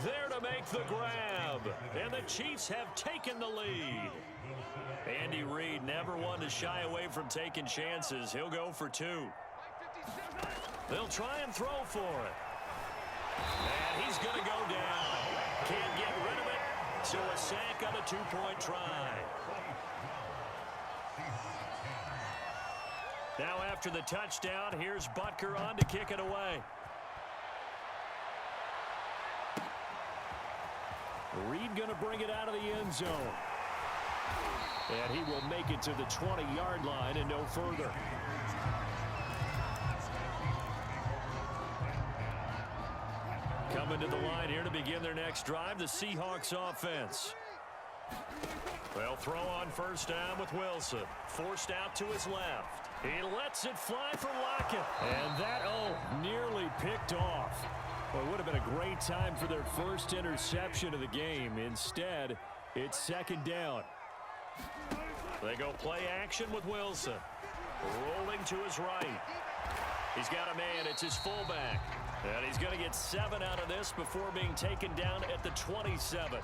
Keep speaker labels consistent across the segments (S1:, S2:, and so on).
S1: There to make the grab. And the Chiefs have taken the lead. Andy Reid never one to shy away from taking chances. He'll go for two. They'll try and throw for it. And he's going to go down. Can't get rid of it. So a sack on a two-point try. Now after the touchdown, here's Butker on to kick it away. Reid going to bring it out of the end zone. And he will make it to the 20-yard line and no further. Coming to the line here to begin their next drive, the Seahawks offense. They'll throw on first down with Wilson. Forced out to his left. He lets it fly for Lockett. And that, nearly picked off. Well, it would have been a great time for their first interception of the game. Instead, it's second down. They go play action with Wilson. Rolling to his right. He's got a man. It's his fullback. And he's going to get 7 out of this before being taken down at the 27.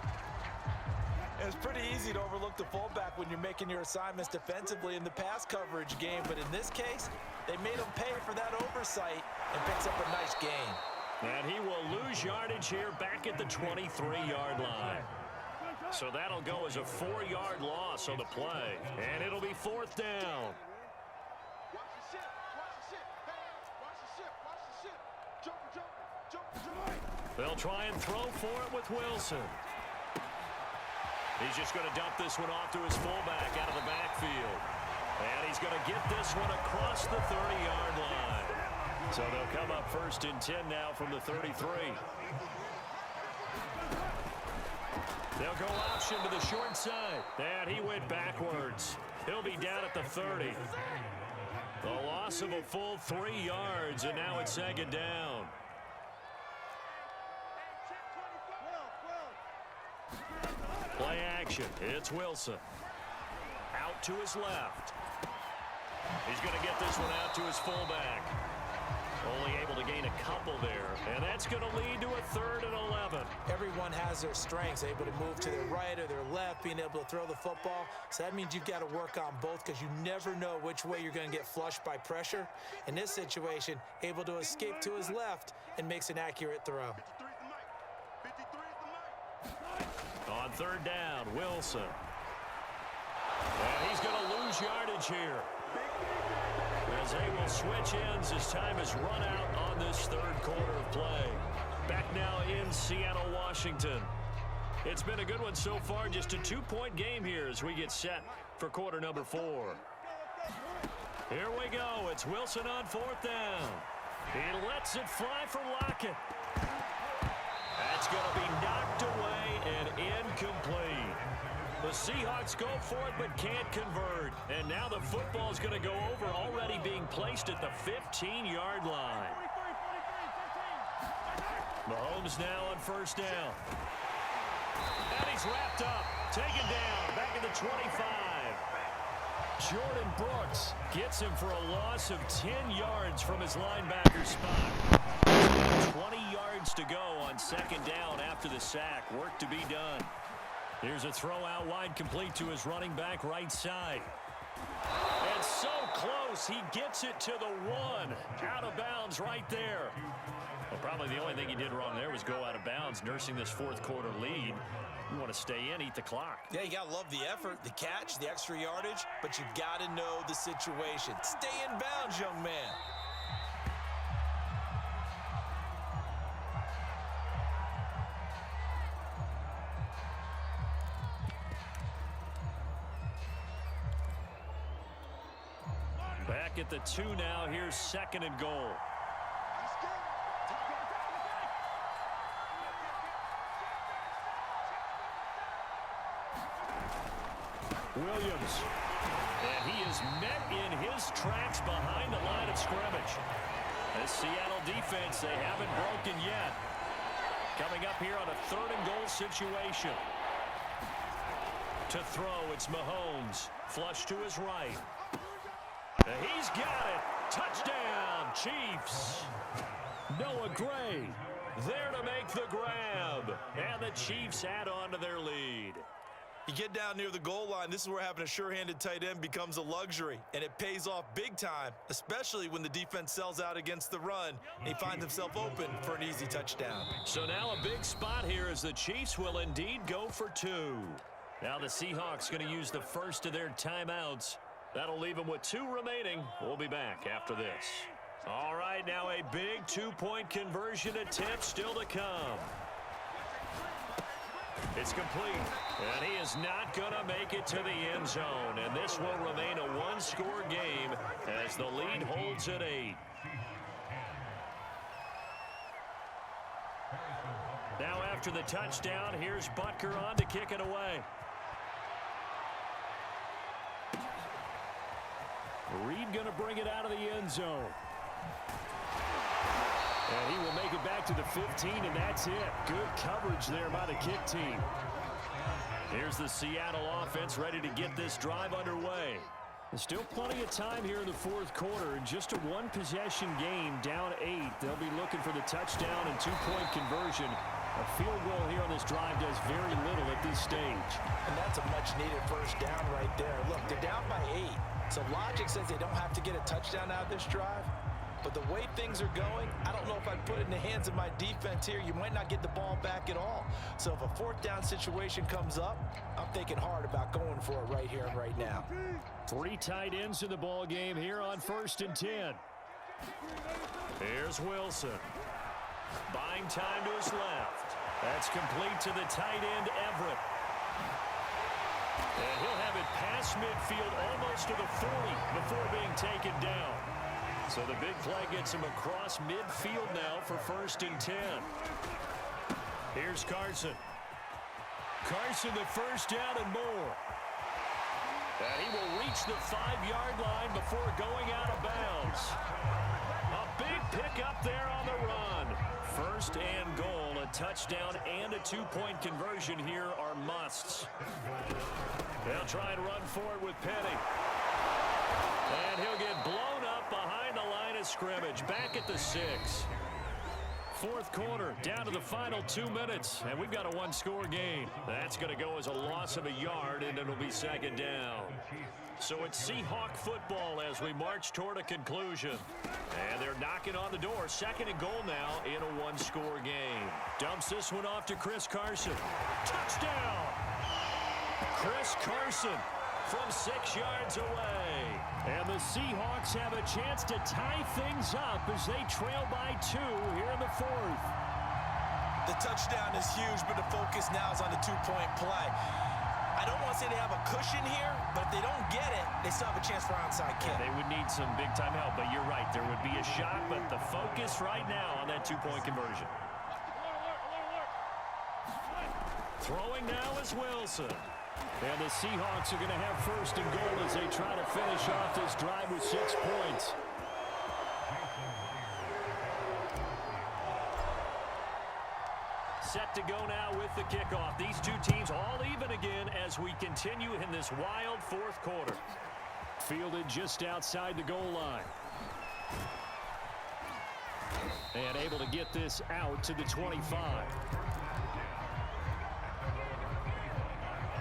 S2: It's pretty easy to overlook the fullback when you're making your assignments defensively in the pass coverage game. But in this case, they made him pay for that oversight and picks up a nice gain.
S1: And he will lose yardage here back at the 23-yard line. So that'll go as a 4-yard loss on the play. And it'll be fourth down. They'll try and throw for it with Wilson. He's just going to dump this one off to his fullback out of the backfield. And he's going to get this one across the 30-yard line. So they'll come up first and 10 now from the 33. They'll go option to the short side. And he went backwards. He'll be down at the 30. The loss of a full 3 yards, and now it's second down. Play action. It's Wilson. Out to his left. He's going to get this one out to his fullback. Only able to gain a couple there. And that's going to lead to a 3rd and 11.
S2: Everyone has their strengths, able to move to their right or their left, being able to throw the football. So that means you've got to work on both because you never know which way you're going to get flushed by pressure. In this situation, able to escape to his left and makes an accurate throw.
S1: On 3rd down, Wilson. And he's going to lose yardage here. As they will switch ends as time has run out on this 3rd quarter of play. Back now in Seattle, Washington. It's been a good one so far. Just a 2-point game here as we get set for quarter number 4. Here we go. It's Wilson on 4th down. He lets it fly for Lockett. That's going to be knocked away and incomplete. The Seahawks go for it but can't convert. And now the football is going to go over, already being placed at the 15-yard line. Mahomes now on first down. And he's wrapped up. Taken down. Back at the 25. Jordan Brooks gets him for a loss of 10 yards from his linebacker spot. 20 yards to go on second down after the sack. Work to be done. Here's a throw out wide, complete to his running back right side. And so close, he gets it to the 1. Out of bounds right there. Well, probably the only thing he did wrong there was go out of bounds, nursing this 4th quarter lead. You want to stay in, eat the clock.
S2: Yeah, you got to love the effort, the catch, the extra yardage, but you got to know the situation. Stay in bounds, young man.
S1: Back at the 2 now. Here's 2nd and goal. Williams. And he is met in his tracks behind the line of scrimmage. The Seattle defense, they haven't broken yet. Coming up here on a 3rd and goal situation. To throw, it's Mahomes. Flush to his right. And he's got it. Touchdown, Chiefs. Noah Gray there to make the grab. and the Chiefs add on to their lead.
S3: You get down near the goal line, this is where having a sure-handed tight end becomes a luxury, and it pays off big time, especially when the defense sells out against the run, and he finds himself open for an easy touchdown.
S1: So now a big spot here as the Chiefs will indeed go for 2. Now the Seahawks going to use the first of their timeouts. That'll leave them with 2 remaining. We'll be back after this. All right, now a big 2-point conversion attempt still to come. It's complete, and he is not going to make it to the end zone, and this will remain a 1-score game as the lead holds at 8. Now after the touchdown, here's Butker on to kick it away. Reed going to bring it out of the end zone. And he will make it back to the 15, and that's it. Good coverage there by the kick team. Here's the Seattle offense ready to get this drive underway. There's still plenty of time here in the fourth quarter. In just a 1-possession game, down 8. They'll be looking for the touchdown and 2-point conversion. A field goal here on this drive does very little at this stage.
S2: And that's a much-needed first down right there. Look, they're down by 8. So logic says they don't have to get a touchdown out of this drive. But the way things are going, I don't know if I'd put it in the hands of my defense here. You might not get the ball back at all. So if a 4th down situation comes up, I'm thinking hard about going for it right here and right now.
S1: 3 tight ends in the ball game here on 1st and 10. Here's Wilson. Buying time to his left. That's complete to the tight end, Everett. And he'll have it past midfield almost to the 40 before being taken down. So the big play gets him across midfield now for 1st and 10. Here's Carson. Carson, the first down and more. And he will reach the 5-yard line before going out of bounds. A big pickup there on the run. 1st and goal, a touchdown and a 2-point conversion here are musts. They'll try and run for it with Penny. And he'll get blown up behind the line of scrimmage, back at the 6. Fourth quarter, down to the final 2 minutes, and we've got a 1-score game. That's going to go as a loss of a yard, and it'll be 2nd down. So it's Seahawk football as we march toward a conclusion. And they're knocking on the door. 2nd and goal now in a 1-score game. Dumps this one off to Chris Carson. Touchdown! Chris Carson from 6 yards away. And the Seahawks have a chance to tie things up as they trail by 2 here in the 4th.
S2: The touchdown is huge, but the focus now is on the 2-point play. I don't want to say they have a cushion here, but if they don't get it, they still have a chance for onside kick.
S1: They would need some big-time help, but you're right. There would be a shot, but the focus right now on that 2-point conversion. Throwing now is Wilson. And the Seahawks are going to have 1st and goal as they try to finish off this drive with 6 points. Set to go now with the kickoff. These 2 teams all even again as we continue in this wild 4th quarter. Fielded just outside the goal line. And able to get this out to the 25.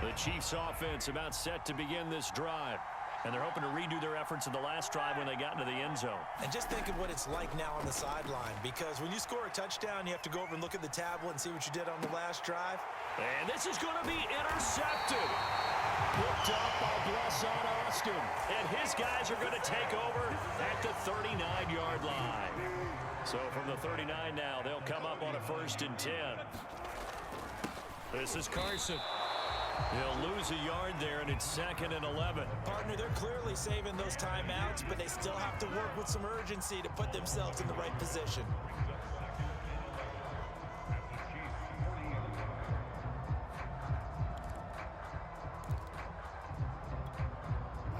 S1: The Chiefs offense about set to begin this drive. And they're hoping to redo their efforts in the last drive when they got into the end zone.
S2: And just think of what it's like now on the sideline, because when you score a touchdown, you have to go over and look at the tablet and see what you did on the last drive.
S1: And this is going to be intercepted. Picked up by Blesson Austin. And his guys are going to take over at the 39-yard line. So from the 39 now, they'll come up on a 1st and 10. This is Carson. He'll lose a yard there, and it's 2nd and 11.
S2: Partner, they're clearly saving those timeouts, but they still have to work with some urgency to put themselves in the right position.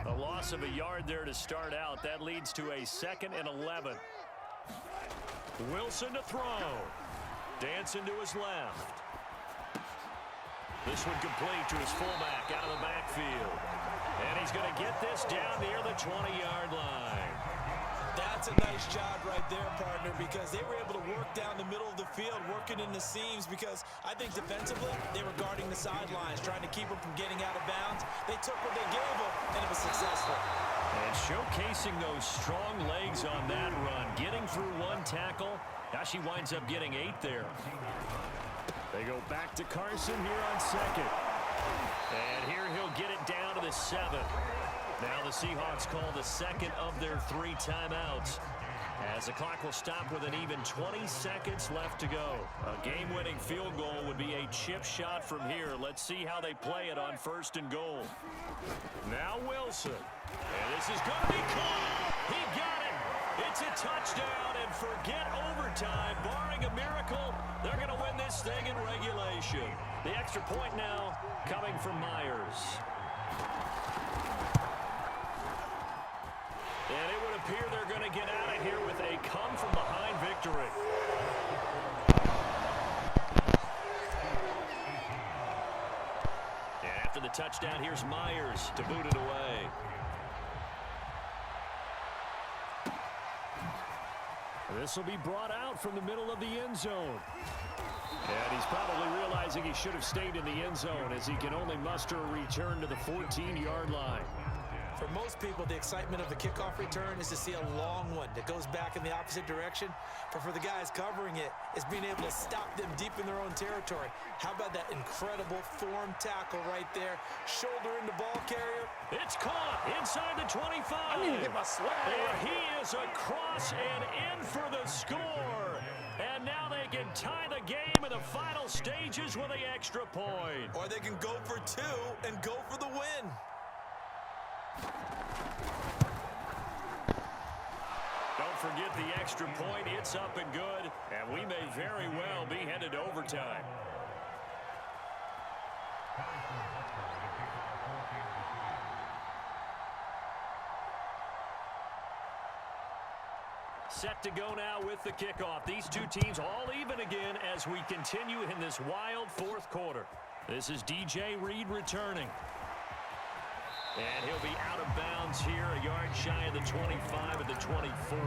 S1: A loss of a yard there to start out. That leads to a 2nd and 11. Wilson to throw. Dancing to his left. This one complete to his fullback out of the backfield. And he's going to get this down near the 20-yard line.
S2: That's That's a nice job right there, partner, because they were able to work down the middle of the field, working in the seams, because I think defensively they were guarding the sidelines, trying to keep them from getting out of bounds. They took what they gave them, and it was successful.
S1: And showcasing those strong legs on that run, getting through one tackle. Now she winds up getting 8 there. They go back to Carson here on second. And here he'll get it down to the 7. Now the Seahawks call the second of their 3 timeouts, as the clock will stop with an even 20 seconds left to go. A game-winning field goal would be a chip shot from here. Let's see how they play it on 1st and goal. Now Wilson. And this is going to be caught. He got it. It's a touchdown, and forget overtime. Barring a miracle, they're going to win this thing in regulation. The extra point now coming from Myers. And it would appear they're going to get out of here with a come-from-behind victory. And after the touchdown, here's Myers to boot it away. This will be brought out from the middle of the end zone. And he's probably realizing he should have stayed in the end zone, as he can only muster a return to the 14-yard line.
S2: For most people, the excitement of the kickoff return is to see a long one that goes back in the opposite direction. But for the guys covering it, it's being able to stop them deep in their own territory. How about that incredible form tackle right there? Shoulder into ball carrier.
S1: It's caught inside the 25.
S2: I need to get my swag right.
S1: He is across and in for the score. And now they can tie the game in the final stages with the extra point.
S3: Or they can go for 2 and go for the win.
S1: Don't forget the extra point. It's up and good, and we may very well be headed to overtime. Set to go now with the kickoff. These two teams all even again as we continue in this wild 4th quarter. This is DJ Reed returning. And he'll be out of bounds here, a yard shy of the 25 at the 24.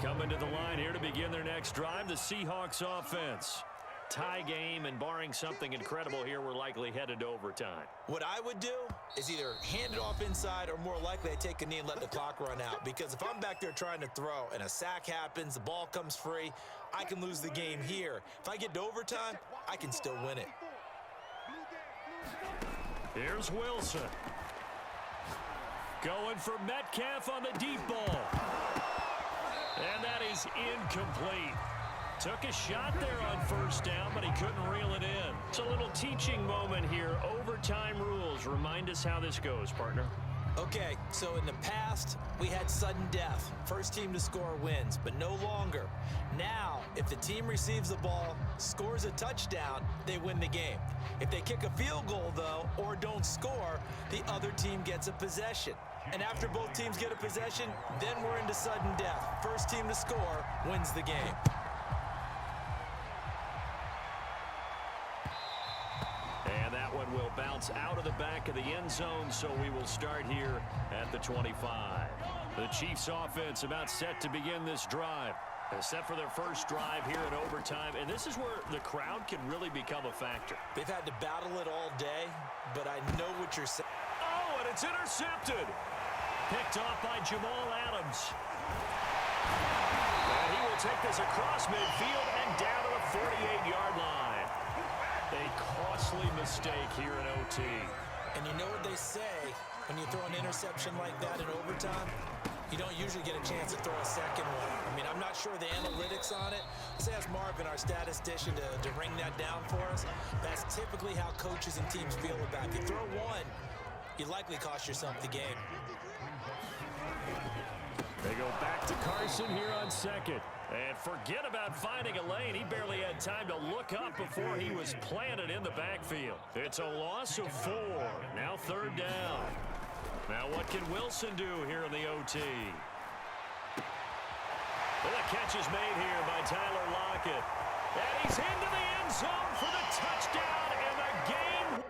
S1: Coming to the line here to begin their next drive, the Seahawks offense. Tie game, and barring something incredible here, we're likely headed to overtime.
S2: What I would do is either hand it off inside, or more likely I take a knee and let the clock run out. Because if I'm back there trying to throw and a sack happens, the ball comes free, I can lose the game here. If I get to overtime, I can still win it.
S1: Here's Wilson. Going for Metcalf on the deep ball. And that is incomplete. Took a shot there on 1st down, but he couldn't reel it in. It's a little teaching moment here. Overtime rules. Remind us how this goes, partner.
S2: Okay, so in the past, we had sudden death. First team to score wins, but no longer. Now, if the team receives the ball, scores a touchdown, they win the game. If they kick a field goal, though, or don't score, the other team gets a possession. And after both teams get a possession, then we're into sudden death. First team to score wins the game.
S1: And that one will bounce out of the back of the end zone, so we will start here at the 25. The Chiefs offense about set to begin this drive. Set for their first drive here in overtime, and this is where the crowd can really become a factor.
S2: They've had to battle it all day, but I know what you're saying.
S1: Oh, and it's intercepted. Picked off by Jamal Adams. And he will take this across midfield and down to the 48-yard line. A costly mistake here in OT.
S2: And you know what they say, when you throw an interception like that in overtime, you don't usually get a chance to throw a second one. I mean, I'm not sure the analytics on it. Let's ask Marvin, our statistician, to ring that down for us. That's typically how coaches and teams feel about it. If you throw one, you likely cost yourself the game.
S1: They go back to Carson here on second. And forget about finding a lane. He barely had time to look up before he was planted in the backfield. It's a loss of 4. Now 3rd down. Now what can Wilson do here in the OT? Well, the catch is made here by Tyler Lockett. And he's into the end zone for the touchdown, and the game